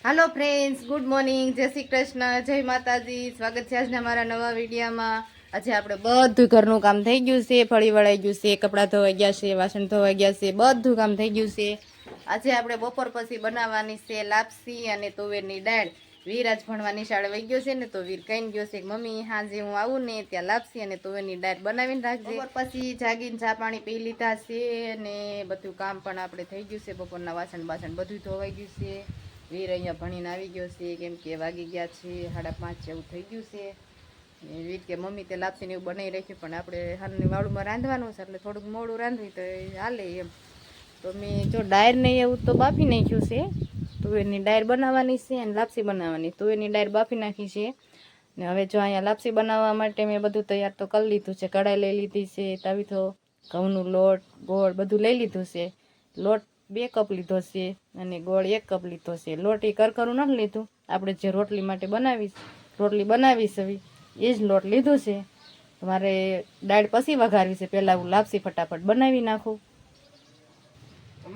Hello friends, good morning, जय श्री कृष्ण, जय माताजी। स्वागत है आज हमारा नवा वीडियो में। आज આપણે બધું ઘરનું કામ થઈ ગયું છે, ફળી વળાઈ ગયું છે, કપડાં ધોવાઈ ગયા છે, વાસણ ધોવાઈ ગયા છે, બધું કામ થઈ ગયું છે। આજે આપણે બપોર પછી બનાવવાની છે લાપસી અને તુવેરની દાળ। વીર આજ ભણવાની શાળા વહી ગયો છે ને, તો વીર કહીને ગયો છે કે મમ્મી હાજે હું આવું ને ત્યાં લાપસી અને તુવેરની દાળ બનાવીને રાખજે। બપોર પછી જાગીને ચા પાણી પી લીધા છે અને બધું કામ પણ આપણે થઈ ગયું છે। બપોરના વાસણ બધું ધોવાઈ ગયું છે। વીર અહીંયા ભણીને આવી ગયો છે, કેમ કે વાગી ગયા છે 5:30 જેવું થઈ ગયું છે। વીર કે મમ્મી તે લાપસીને એવું બનાવી રાખ્યું, પણ આપણે હાલની વાળુમાં રાંધવાનું છે એટલે થોડુંક મોડું રાંધવી તો હાલે એમ। તો મેં જો ડાયર ને એવું તો બાફી નાખ્યું છે। તુવેરની ડાયર બનાવવાની છે અને લાપસી બનાવવાની। તુવેરની ડાયર બાફી નાખી છે ને હવે જો અહીંયા લાપસી બનાવવા માટે મેં બધું તૈયાર તો કરી લીધું છે। કઢાઈ લઈ લીધી છે, તાવીથો, ઘઉંનું લોટ, ગોળ બધું લઈ લીધું છે। લોટ 2 કપ લીધો છે અને ગોળ 1 કપ લીધો છે। લોટ એ કરકરું નથી લીધું, આપણે જે રોટલી માટે રોટલી બનાવીશ એ જ લોટ લીધો છે। તમારે દાળ પછી વઘારવી છે, પહેલાં હું લાપસી ફટાફટ બનાવી નાખું।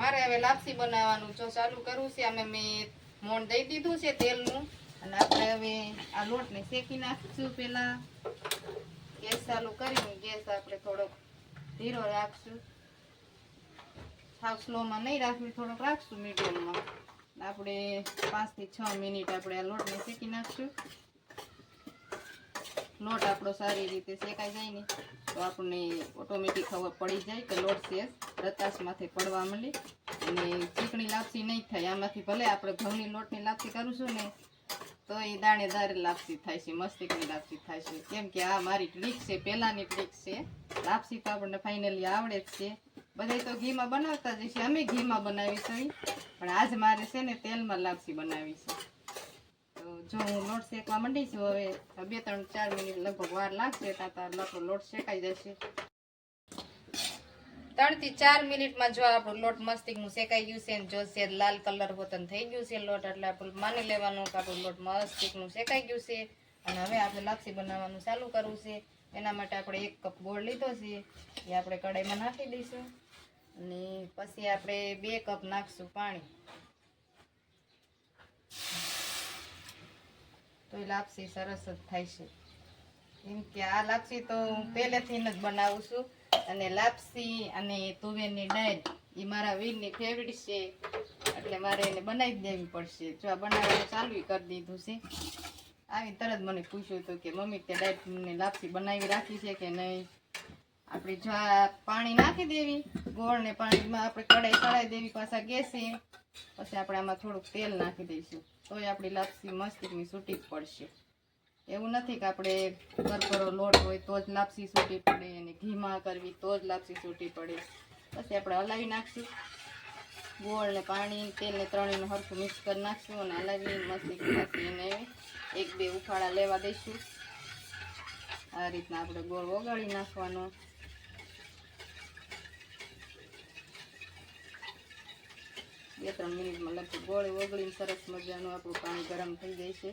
મારે હવે લાપસી બનાવવાનું જો ચાલુ કરવું છે। અમે મેં મોણ દઈ દીધું છે તેલનું અને આપણે હવે આ લોટને શેકી નાખીશું। પહેલાં ગેસ ચાલુ કરીને ગેસ આપણે થોડોક ધીરો રાખશું, સાવ સ્લોમાં નહીં રાખવી, થોડોક રાખશું મીડિયમમાં। આપણે 5 થી 6 મિનિટ આપણે આ લોટને શેકી નાખશું। લોટ આપણો સારી રીતે શેકાઈ જાય ને તો આપણને ઓટોમેટિક ખબર પડી જાય કે લોટ છે રતાશમાંથી પડવા માંડી અને ચીકણી લાપસી નહીં થાય। આમાંથી ભલે આપણે ઘઉંની લોટની લાપસી કરીશું ને તો એ દાણેદાર લાપસી થાય છે, મસ્તીની લાપસી થાય છે। કેમ કે આ મારી ટ્રીક છે, પહેલાંની ટ્રીક છે। લાપસી તો આપણને ફાઇનલી આવડે જ છે। બધા તો ઘીમાં બનાવતા જ છે, અમે ઘીમાં બનાવીશું, પણ આજ મારે છે ને તેલમાં લાપસી બનાવી છે। તો જો હું લોટ શેકવા માંડીશું, હવે 2, 3, 4 મિનિટ લગભગ વાર લાગશે, ત્યાં લોટ શેકાઈ જશે। 3 થી 4 મિનિટમાં જો આપણો લોટ મસ્તીનું શેકાઈ ગયું છે, જો છે લાલ કલર હોતન થઈ ગયું છે લોટ, એટલે આપણે માની લેવાનું કે આપણો લોટ મસ્તીનું શેકાઈ ગયું છે। અને હવે આપણે લાપસી બનાવવાનું ચાલુ કરવું છે। એના માટે આપણે 1 કપ ગોળ લીધો છે, એ આપણે કઢાઈમાં નાખી દઈશું અને પછી આપણે 2 કપ નાખશું પાણી, તો એ લાપસી સરસ જ થાય છે। કેમ કે આ લાપસી તો હું પહેલેથી જ બનાવું છું અને લાપસી અને તુવેરની દાળ એ મારા વીરની ફેવરિટ છે, એટલે મારે એને બનાવી દેવી પડશે। જો આ બનાવવાનું ચાલુ કરી દીધું છે। આવી તરત મને પૂછ્યું હતું કે મમ્મી તે દાળની લાપસી બનાવી રાખી છે કે નહીં। આપણે જો આ પાણી નાખી દેવી, ગોળ ને પાણીમાં આપણે કઢાઈ ચડાવી દેવી પાછા ગેસે, પછી આપણે આમાં થોડુંક તેલ નાખી દઈશું, તોય આપણી લાપસી મસ્તીની છૂટી જ પડશે। એવું નથી કે આપણે કરકરો લોટ હોય તો જ લાપસી છૂટી પડે અને ઘીમાં કરવી તો જ લાપસી છૂટી પડે। પછી આપણે હલાવી નાખશું, ગોળ ને પાણી તેલ ને ત્રણેયનું સરખું મિક્સ કરી નાખશું અને હલાવી મસ્તી પાછી એને 1-2 ઉફાળા લેવા દઈશું। આ રીતના આપણે ગોળ ઓગાળી નાખવાનો। 2-3 મિનિટમાં લગભગ ગોળ ઓગળીને સરસ મજાનું આપણું પાણી ગરમ થઈ જાય છે।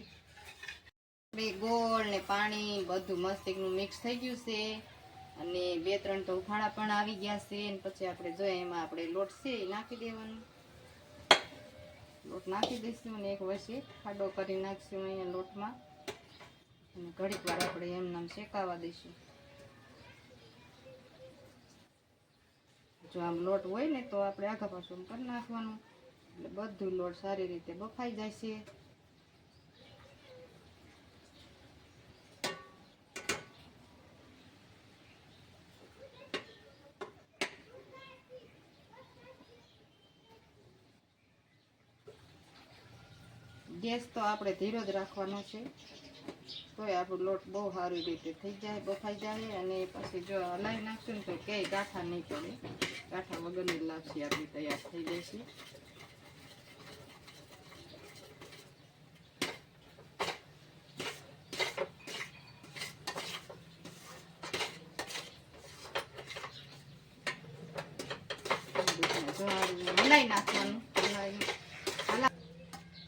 ગોળ ને પાણી બધું મસ્તીનું મિક્સ થઈ ગયું છે અને 2-3 તો ઉફાળા પણ આવી ગયા છે। અને પછી આપણે જોઈએ એમાં આપણે લોટ છે એ નાખી દેવાનું, લોટ નાખી દઈશું અને એક વચ્ચે ખાડો કરી નાખીશું અહીંયા લોટમાં અને ઘડીક વાર આપણે એમનામ શેકાવા દઈશું। જો આમ લોટ હોય ને તો આપણે આગા પાછું કરી નાખવાનું, એટલે બધું લોટ સારી રીતે બફાઈ જાય છે। ગેસ તો આપણે ધીરો જ રાખવાનો છે, તોય આપણો લોટ બહુ સારી રીતે થઈ જાય, બફાઈ જાય અને પછી જો હલાવી નાખશું ને તો ક્યાંય ગાંઠા નહીં પડે, ગાંઠા વગરની લાપસી આપણી તૈયાર થઈ જશે। હલાવી નાખવાનું,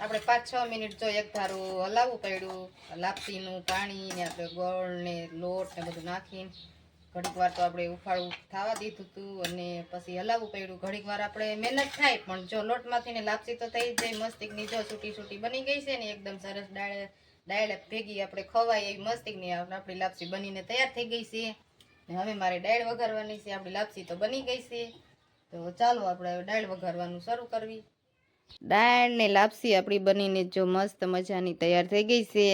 આપણે 5-6 મિનિટ જો એક ધારું હલાવવું પડ્યું, લાપસીનું પાણી ને આપણે ગોળ ને લોટ ને બધું નાખીને ઘડીક વાર તો આપણે ઉફાળું થવા દીધું હતું અને પછી હલાવવું પડ્યું. ઘડીક વાર આપણે મહેનત થાય પણ જો લોટમાંથી ને લાપસી તો થઈ જાય મસ્તીકની. જો છૂટી છૂટી બની ગઈ છે ને એકદમ સરસ ડાળ ભેગી આપણે ખવાય એવી મસ્તીકની આપણી લાપસી બનીને તૈયાર થઈ ગઈ છે. ને હવે મારે દાળ વઘારવાની છે. આપણી લાપસી તો બની ગઈ છે, તો ચાલો આપણે હવે દાળ વઘારવાનું શરૂ કરવી. દાળ ને લાપસી આપણી બનીને જો મસ્ત મજાની તૈયાર થઈ ગઈ છે.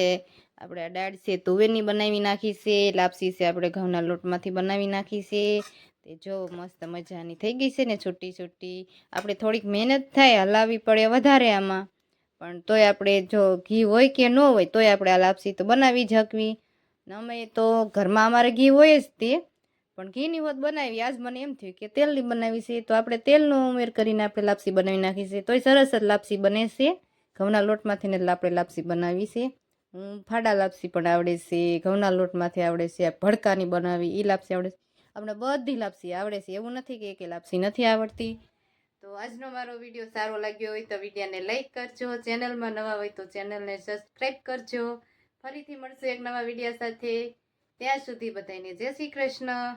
આપણે આ દાળ છે તુવેરની બનાવી નાખી છે, લાપસી છે આપણે ઘઉંના લોટમાંથી બનાવી નાખી છે. તે જો મસ્ત મજાની થઈ ગઈ છે ને છૂટી છૂટી. આપણે થોડીક મહેનત થાય, હલાવવી પડે વધારે આમાં, પણ તોય આપણે જો ઘી હોય કે ન હોય તોય આપણે આ લાપસી તો બનાવી જ શકવી. અમે તો ઘરમાં અમારે ઘી હોય જ તે, પણ ઘીની હોત બનાવી. આજ મને એમ થયું કે તેલની બનાવી છે, તો આપણે તેલનો ઉમેર કરીને આપણે લાપસી બનાવી નાખી છે, તોય સરસ જ લાપસી બને છે. ઘઉંના લોટમાંથી ને આપણે લાપસી બનાવી છે. હું ફાડા લાપસી પણ આવડે છે, ઘઉંના લોટમાંથી આવડે છે, ભડકાની બનાવી એ લાપસી આવડે છે. આપણે બધી લાપસી આવડે છે, એવું નથી કે લાપસી નથી આવડતી. તો આજનો મારો વિડીયો સારો લાગ્યો હોય તો વિડીયોને લાઈક કરજો, ચેનલમાં નવા હોય તો ચેનલને સબસ્ક્રાઈબ કરજો. ફરીથી મળશું એક નવા વિડીયો સાથે. ત્યાં સુધી બધાને જય શ્રી કૃષ્ણ.